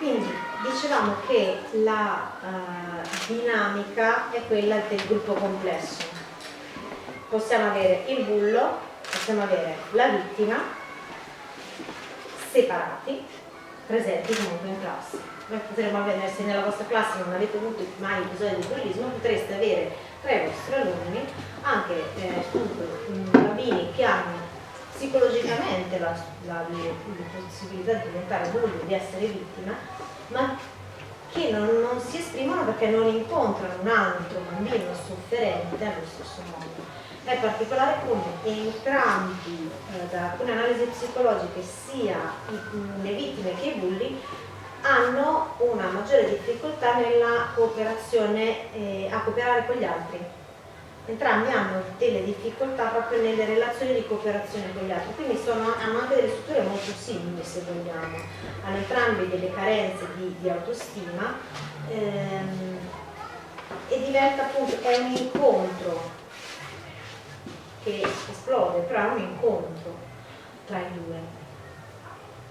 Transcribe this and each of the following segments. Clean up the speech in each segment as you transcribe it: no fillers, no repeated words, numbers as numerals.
Quindi dicevamo che la dinamica è quella del gruppo complesso. Possiamo avere il bullo, possiamo avere la vittima, separati, presenti comunque in classe. Noi potremmo avere, se nella vostra classe non avete avuto mai episodi di bullismo, potreste avere tra i vostri alunni anche bambini che hanno psicologicamente la possibilità di diventare bulli, di essere vittima, ma che non si esprimono perché non incontrano un altro bambino sofferente allo stesso modo. È particolare come entrambi, da alcune analisi psicologiche, sia le vittime che i bulli hanno una maggiore difficoltà nella cooperazione, a cooperare con gli altri. Entrambi hanno delle difficoltà proprio nelle relazioni di cooperazione con gli altri, quindi hanno anche delle strutture molto simili, se vogliamo, hanno entrambi delle carenze di autostima, e diventa appunto, è un incontro che esplode, però è un incontro tra i due.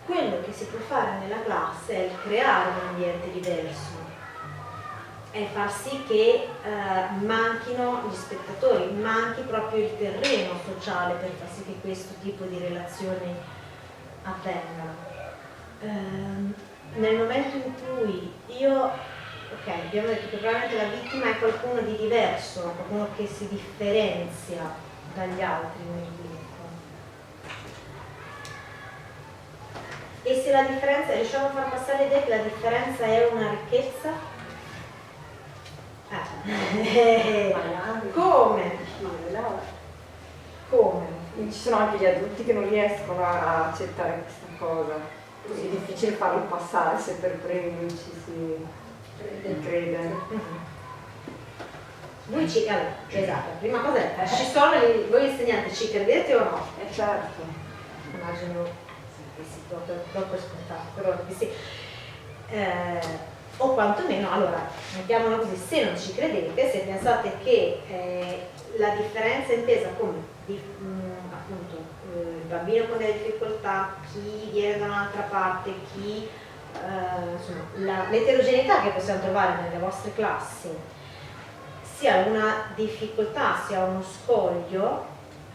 Quello che si può fare nella classe è creare un ambiente diverso, è far sì che manchino gli spettatori, manchi proprio il terreno sociale per far sì che questo tipo di relazioni avvengano. Nel momento in cui abbiamo detto che probabilmente la vittima è qualcuno di diverso, qualcuno che si differenzia dagli altri nel gruppo. E se la differenza, riusciamo a far passare l'idea che la differenza è una ricchezza? Come? Come? Ci sono anche gli adulti che non riescono a accettare questa cosa. È difficile farlo passare se per primi non ci si crede. Voi esatto, la prima cosa è, ci sono voi insegnanti, ci credete o no? Certo. Immagino che si dopo è scontato, però che sì. O quantomeno, allora, mettiamolo così, se non ci credete, se pensate che la differenza intesa come appunto il bambino con delle difficoltà, chi viene da un'altra parte, chi insomma, l'eterogeneità che possiamo trovare nelle vostre classi sia una difficoltà, sia uno scoglio,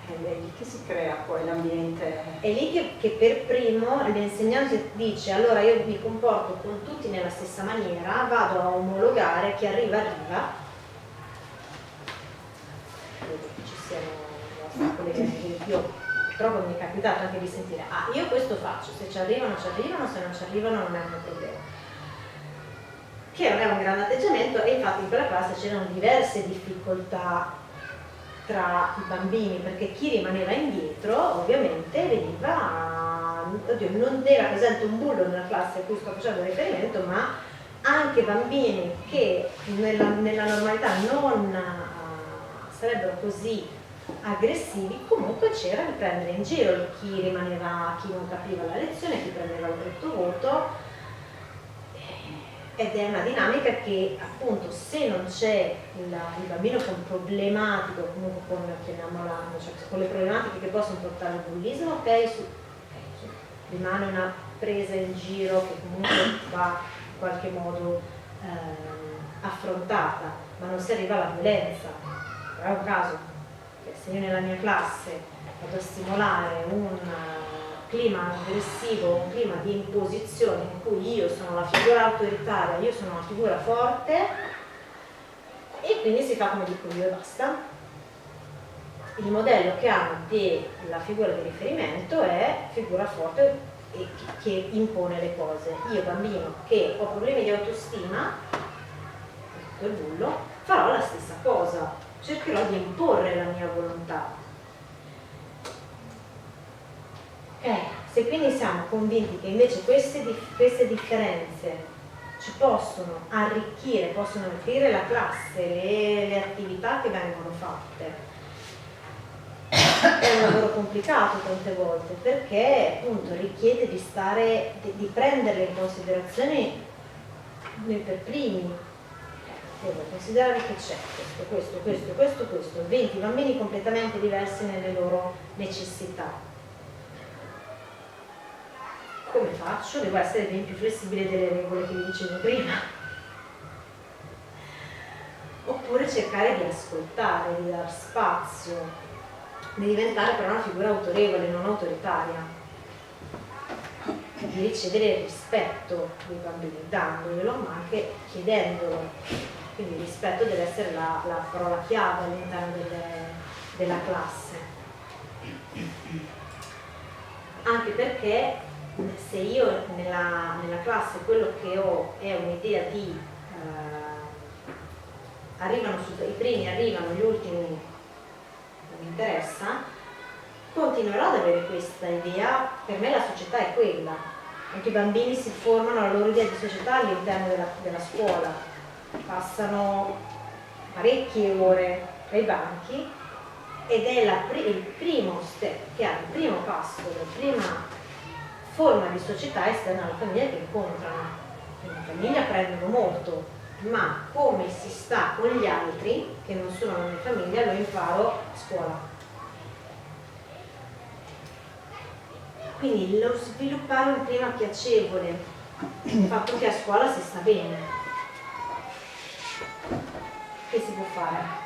È lì che si crea poi l'ambiente. è lì che per primo l'insegnante dice: allora io mi comporto con tutti nella stessa maniera, vado a omologare, chi arriva. Credo che ci siano colleghi, io purtroppo mi è capitato anche di sentire: io questo faccio, se ci arrivano, se non ci arrivano non è un problema. Che non è un grande atteggiamento, e infatti in quella classe c'erano diverse difficoltà tra i bambini, perché chi rimaneva indietro ovviamente veniva, non era presente un bullo nella classe a cui sto facendo riferimento, ma anche bambini che nella normalità non sarebbero così aggressivi, comunque c'era il prendere in giro chi rimaneva, chi non capiva la lezione, chi prendeva il brutto voto. Ed è una dinamica che appunto, se non c'è il bambino con problematico, comunque con le problematiche che possono portare al bullismo, rimane una presa in giro che comunque va in qualche modo affrontata, ma non si arriva alla violenza. Però è un caso che se io nella mia classe vado a stimolare un clima aggressivo, un clima di imposizione in cui io sono la figura autoritaria, io sono una figura forte, e quindi si fa come dico io e basta. Il modello che hanno della figura di riferimento è figura forte e che impone le cose. Io bambino che ho problemi di autostima, il bullo, farò la stessa cosa, cercherò di imporre la mia volontà. Se quindi siamo convinti che invece queste differenze ci possono arricchire la classe, le attività che vengono fatte, è un lavoro complicato tante volte, perché appunto richiede di prenderle in considerazione noi per primi. Devo considerare che c'è questo, 20 bambini completamente diversi nelle loro necessità. come faccio? Devo essere ben più flessibile delle regole che vi dicevo prima. Oppure cercare di ascoltare, di dar spazio, di diventare però una figura autorevole, non autoritaria, di ricevere il rispetto dei bambini, dandoglielo ma anche chiedendolo. Quindi il rispetto deve essere la parola chiave all'interno della classe. Anche perché se io nella classe quello che ho è un'idea di i primi arrivano, gli ultimi non mi interessa, continuerò ad avere questa idea. Per me la società è quella, anche i bambini si formano la loro idea di società all'interno della scuola, passano parecchie ore ai banchi ed è il primo step che ha, il primo passo, la prima forma di società esterna alla famiglia che incontrano. Quindi in famiglia prendono molto, ma come si sta con gli altri che non sono nella mia famiglia lo imparo a scuola. Quindi lo sviluppare un clima piacevole, il fatto che a scuola si sta bene. Che si può fare?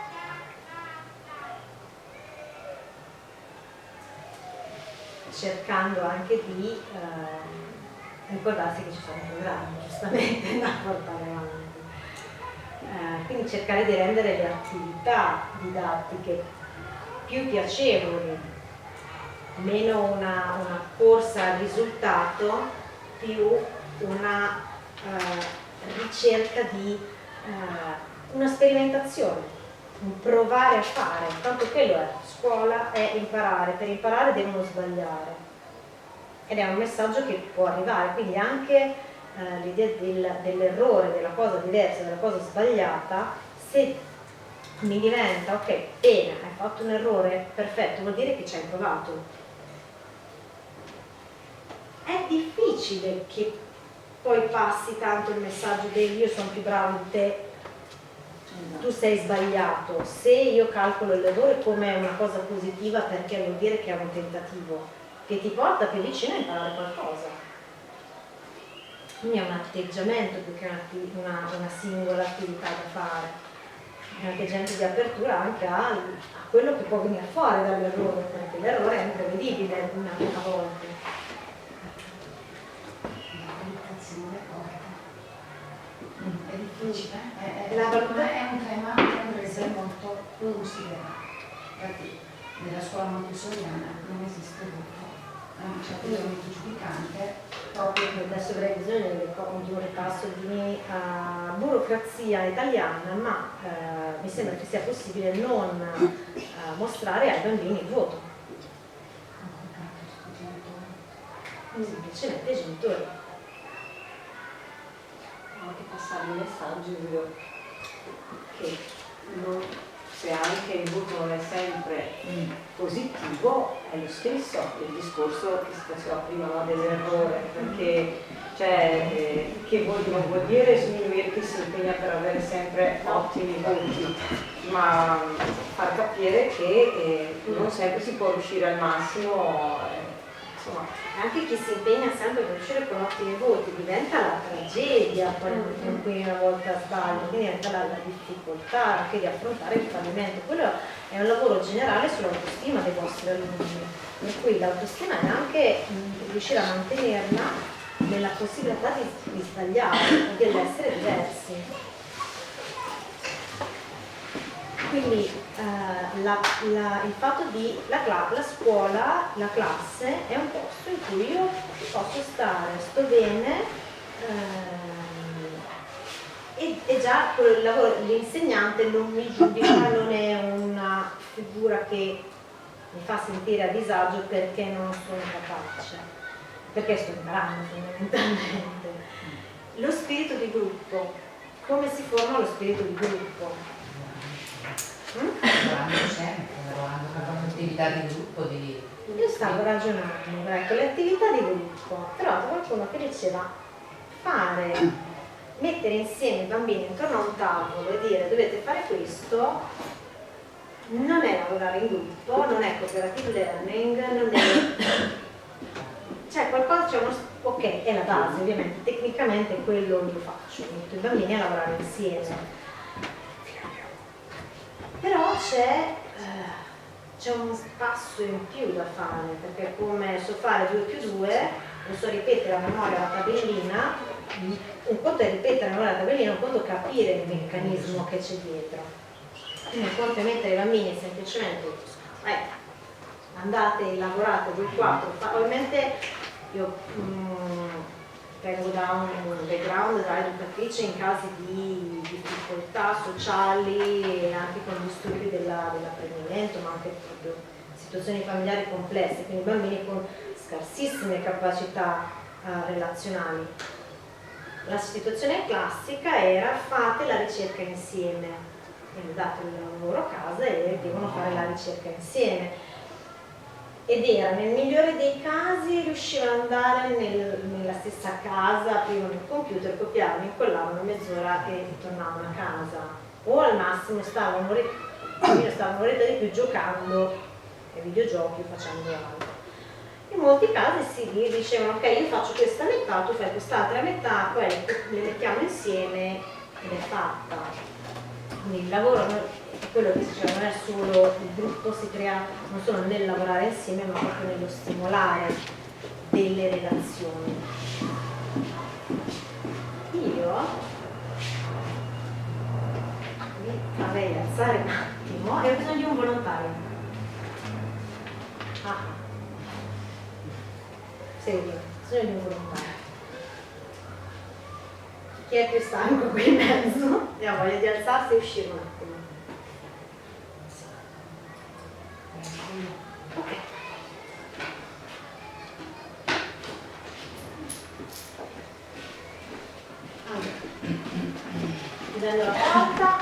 Cercando anche di ricordarsi che ci sono programmi giustamente da portare avanti. Quindi cercare di rendere le attività didattiche più piacevoli, meno una corsa al risultato, più una ricerca di una sperimentazione, un provare a fare, tanto quello è. Scuola è imparare, per imparare devono sbagliare. Ed è un messaggio che può arrivare, quindi anche l'idea dell'errore, della cosa diversa, della cosa sbagliata, se mi diventa, ok, bene, hai fatto un errore, perfetto, vuol dire che ci hai provato. È difficile che poi passi tanto il messaggio del io sono più bravo di te, tu sei sbagliato. Se io calcolo l'errore come una cosa positiva, perché vuol dire che è un tentativo che ti porta più vicino a imparare qualcosa. Quindi è un atteggiamento più che una singola attività da fare, è un atteggiamento di apertura anche a quello che può venire fuori dall'errore, perché l'errore è imprevedibile una volta. È difficile, è La un valutazione tema che andrebbe molto considerato. Infatti nella scuola montessoriana non esiste gruppo, è un certo elemento giudicante. proprio adesso avrei bisogno di un ripasso di burocrazia italiana, ma mi sembra che sia possibile non mostrare ai bambini il voto, semplicemente ai genitori. Anche passare il messaggio che se anche il voto non è sempre positivo, è lo stesso il discorso che si faceva prima dell'errore, perché che non vuol dire sminuire chi si impegna per avere sempre ottimi voti, ma far capire che non sempre si può riuscire al massimo. Insomma, Anche chi si impegna sempre per uscire con ottimi voti diventa la tragedia poi in cui una volta sbaglia, quindi diventa la difficoltà anche di affrontare il fallimento. Quello è un lavoro generale sull'autostima dei vostri alunni, per cui l'autostima è anche riuscire a mantenerla nella possibilità di sbagliare, dell'essere diversi. Quindi il fatto di la scuola, la classe è un posto in cui io posso stare, sto bene e già quel lavoro, l'insegnante non mi giudica, non è una figura che mi fa sentire a disagio perché non sono capace, perché sto imparando fondamentalmente. Lo spirito di gruppo, come si forma lo spirito di gruppo? Lavorando per attività di gruppo Io stavo ragionando, ecco, le attività di gruppo, ho trovato qualcuno che diceva mettere insieme i bambini intorno a un tavolo e dire dovete fare questo, non è lavorare in gruppo, non è cooperative learning, non è c'è qualcosa, c'è uno, ok, è la base ovviamente, tecnicamente quello lo faccio, metto i bambini a lavorare insieme. Però c'è un passo in più da fare, perché come so fare 2 più 2, non so ripetere a memoria la tabellina, un conto è ripetere a memoria la tabellina, un conto è capire il meccanismo che c'è dietro. Quindi un conto è mettere i bambini semplicemente, andate, lavorate 2, 4, ovviamente io vengo da un background da educatrice in casi di difficoltà sociali e anche con gli studi dell'apprendimento, ma anche proprio situazioni familiari complesse, quindi bambini con scarsissime capacità relazionali. La situazione classica era: fate la ricerca insieme, quindi date il lavoro a casa e devono fare la ricerca insieme. Ed era, nel migliore dei casi, riuscivano ad andare nella stessa casa, aprivano il computer, copiavano, incollavano mezz'ora e tornavano a casa. O al massimo stavano un'oretta di più giocando ai videogiochi o facendo altro. In molti casi si dicevano: ok, io faccio questa metà, tu fai quest'altra metà, poi le mettiamo insieme ed è fatta. Quindi il lavoro, quello che si diceva, non è solo il gruppo, si crea non solo nel lavorare insieme, ma proprio nello stimolare delle relazioni. Io mi farei alzare un attimo e ho bisogno di un volontario. Seguimi, ho bisogno di un volontario. Chi è più stanco qui in mezzo e ha voglia di alzarsi e uscire un attimo? Ok. Allora, chiudendo la porta,